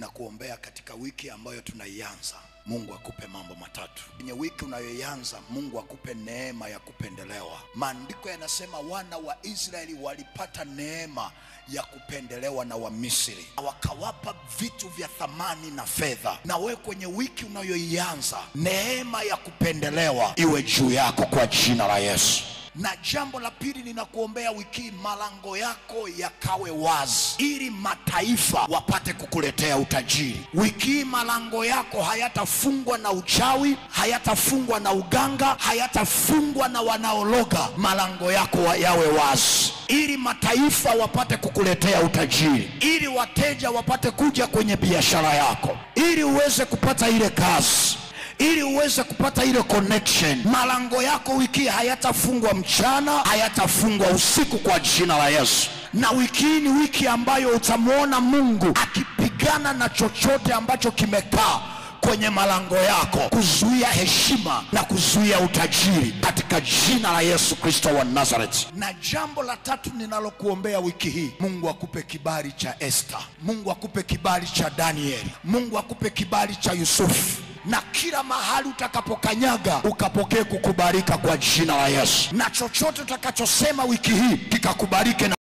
Ninakuombea katika wiki ambayo tunaianza, Mungu akupe mambo matatu. Kwenye wiki unayoianza, Mungu akupe neema ya kupendelewa. Maandiko yanasema wana wa Israeli walipata neema ya kupendelewa na Wamisri, wakawapa vitu vya thamani na fedha. Na wewe kwenye wiki unayoianza, neema ya kupendelewa iwe juu yako kwa jina la Yesu. Na jambo la pili, ninakuombea wiki malango yako yakawe wazi ili mataifa wapate kukuletea utajiri. Wiki malango yako hayatafungwa na uchawi, hayatafungwa na uganga, hayatafungwa na wanaologa. Malango yako yawe wazi ili mataifa wapate kukuletea utajiri, ili wateja wapate kuja kwenye biashara yako, ili uweze kupata ile kazi, ili uweze kupata ile connection. Malango yako wiki hayatafungwa mchana, hayatafungwa usiku kwa jina la Yesu. Na wiki ni wiki ambayo utamwona Mungu akipigana na chochote ambacho kimekaa kwenye malango yako kuzuia heshima na kuzuia utajiri katika jina la Yesu Kristo wa Nazareth. Na jambo la tatu ninalokuombea wiki hii, Mungu akupe kibali cha Esther, Mungu akupe kibali cha Danieli, Mungu akupe kibali cha Yusufu. Na kila mahali utakapokanyaga ukapokee kukubalika kwa jina la Yesu. Na chochote utakachosema wiki hii kikakubalike na